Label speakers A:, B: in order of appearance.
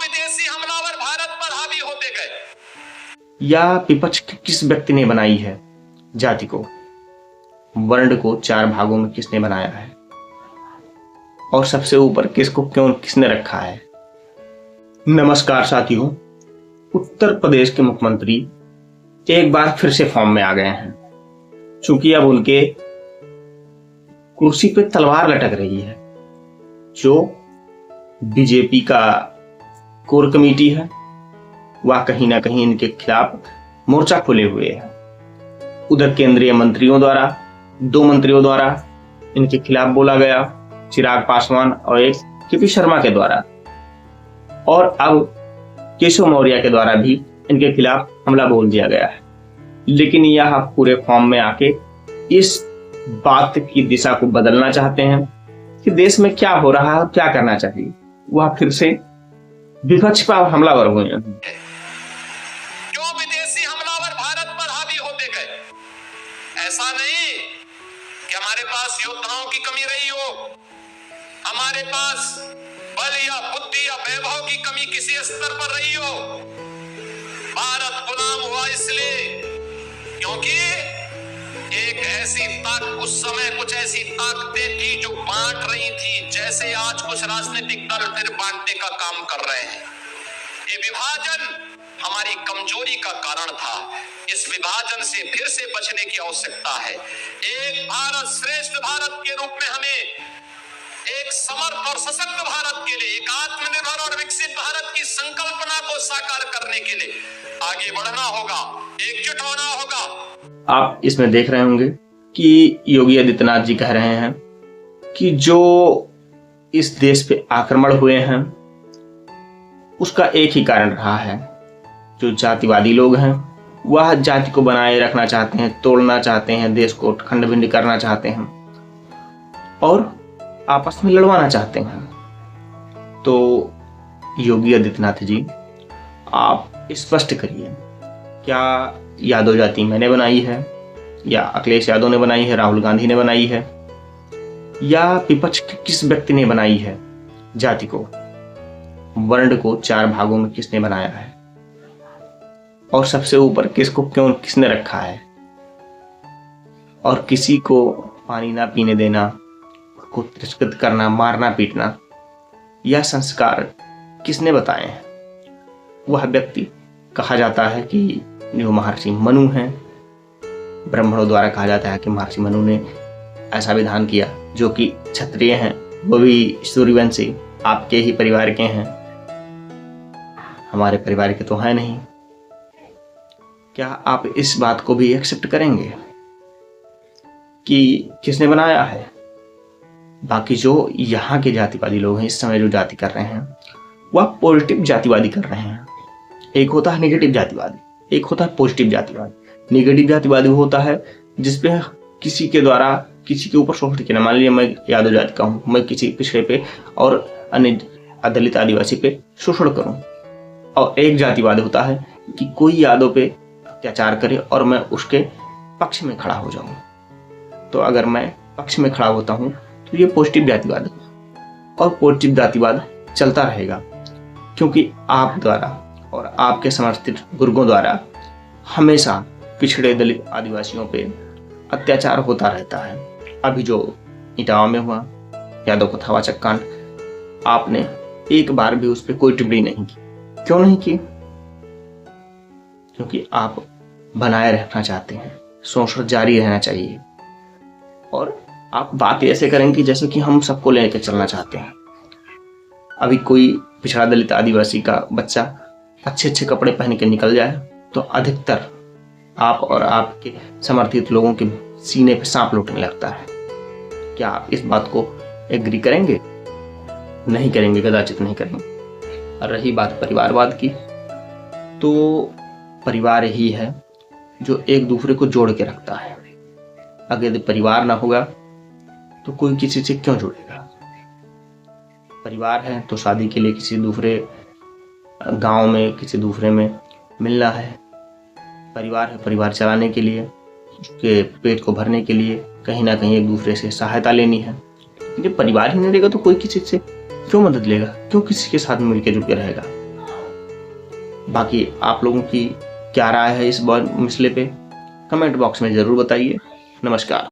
A: विदेशी हमलावर भारत पर हावी होते गए।
B: या विपक्ष के किस व्यक्ति ने बनाई है जाति को, वर्ण को 4 भागों में किसने बनाया है, और सबसे ऊपर किसको क्यों किसने रखा है। नमस्कार साथियों, उत्तर प्रदेश के मुख्यमंत्री एक बार फिर से फॉर्म में आ गए हैं। चूंकि अब उनके कुर्सी पे तलवार लटक रही है। जो बीजेपी का कोर कमेटी है वह कहीं ना कहीं इनके खिलाफ मोर्चा खोले हुए है। उधर केंद्रीय मंत्रियों द्वारा 2 मंत्रियों द्वारा इनके खिलाफ बोला गया, चिराग पासवान और एक केपी शर्मा के द्वारा, और अब केशव मौर्य के द्वारा भी इनके खिलाफ हमला बोल दिया गया है। लेकिन यह पूरे फॉर्म में आके इस बात की दिशा को बदलना चाहते हैं कि देश में क्या हो रहा है, क्या करना चाहिए। वह फिर से विपक्ष पर हमलावर हुए हैं।
A: क्यों विदेशी हमलावर भारत पर हावी होते गए? ऐसा नहीं कि हमारे पास योद्धाओं की कमी रही हो, हमारे पास बल या बुद्धि या वैभव की कमी किसी स्तर पर रही हो। भारत गुलाम हुआ इसलिए क्योंकि एक ऐसी ताकत, उस समय कुछ ऐसी ताकतें थी जो बांट रही थी, जैसे आज कुछ राजनीतिक दल फिर बांटने का काम कर रहे हैं। ये विभाजन हमारी कमजोरी का कारण था। इस विभाजन से फिर से बचने की आवश्यकता है। एक भारत श्रेष्ठ भारत के रूप में हमें एक समर्थ और सशक्त भारत के लिए, एक आत्मनिर्भर और विकसित भारत की संकल्पना को साकार करने के लिए आगे बढ़ना होगा, एकजुट होना होगा।
B: आप इसमें देख रहे होंगे कि योगी आदित्यनाथ जी कह रहे हैं कि जो इस देश पे आक्रमण हुए हैं उसका एक ही कारण रहा है। जो जातिवादी लोग हैं वह जाति को बनाए रखना चाहते हैं, तोड़ना चाहते हैं, देश को खंड भिंड करना चाहते हैं और आपस में लड़वाना चाहते हैं। तो योगी आदित्यनाथ जी, आप स्पष्ट करिए, क्या यादव जाति मैंने बनाई है, या अखिलेश यादव ने बनाई है, राहुल गांधी ने बनाई है, या विपक्ष के किस व्यक्ति ने बनाई है जाति को, वर्ण को 4 भागों में किसने बनाया है, और सबसे ऊपर किसको क्यों किसने रखा है, और किसी को पानी ना पीने देना, को तिरस्कृत करना, मारना पीटना, यह संस्कार किसने बताए हैं। वह व्यक्ति कहा जाता है कि जो महर्षि मनु हैं, ब्राह्मणों द्वारा कहा जाता है कि महर्षि मनु ने ऐसा विधान किया, जो कि क्षत्रिय हैं, वो भी सूर्यवंशी, आपके ही परिवार के हैं, हमारे परिवार के तो हैं नहीं। क्या आप इस बात को भी एक्सेप्ट करेंगे कि किसने बनाया है? बाकी जो यहाँ के जातिवादी लोग हैं, इस समय जो जाति कर रहे हैं, वह पॉजिटिव जातिवादी कर रहे हैं। एक होता है नेगेटिव जातिवादी, एक होता है पॉजिटिव जातिवादी। नेगेटिव जातिवादी होता है जिसपे किसी के द्वारा किसी के ऊपर शोषण किया। मान लीजिए मैं यादव जाति का हूँ, मैं किसी पिछड़े पे और अन्य दलित आदिवासी पे शोषण करूँ। और एक जातिवाद होता है कि कोई यादव पे अत्याचार करे और मैं उसके पक्ष में खड़ा हो जाऊँ। तो अगर मैं पक्ष में खड़ा होता हूँ तो ये पॉजिटिव जातिवाद है, और पॉजिटिव जातिवाद चलता रहेगा, क्योंकि आप द्वारा और आपके समर्थित बुजुर्गों द्वारा हमेशा पिछड़े दलित आदिवासियों पे अत्याचार होता रहता है। अभी जो इटावा में हुआ यादव कथावा चक्कांड, आपने एक बार भी उस पर कोई टिप्पणी नहीं की। क्यों नहीं की? क्योंकि आप बनाए रखना चाहते हैं, शोषण जारी रहना चाहिए, और आप बात ऐसे करेंगे जैसे कि हम सबको लेकर चलना चाहते हैं। अभी कोई पिछड़ा दलित आदिवासी का बच्चा अच्छे अच्छे कपड़े पहन के निकल जाए तो अधिकतर आप और आपके समर्थित लोगों के सीने पे सांप लौटने लगता है। क्या आप इस बात को एग्री करेंगे? नहीं करेंगे, कदाचित नहीं करेंगे। और रही बात परिवारवाद की, तो परिवार ही है जो एक दूसरे को जोड़ के रखता है। अगर यदि परिवार ना होगा तो कोई किसी से क्यों जुड़ेगा? परिवार है तो शादी के लिए किसी दूसरे गांव में, किसी दूसरे में मिलना है। परिवार है परिवार चलाने के लिए, उसके पेट को भरने के लिए कहीं ना कहीं एक दूसरे से सहायता लेनी है। जब परिवार ही नहीं रहेगा तो कोई किसी से क्यों मदद लेगा, क्यों किसी के साथ मिलकर जुड़ के रहेगा। बाकी आप लोगों की क्या राय है इस मसले पे कमेंट बॉक्स में ज़रूर बताइए। नमस्कार।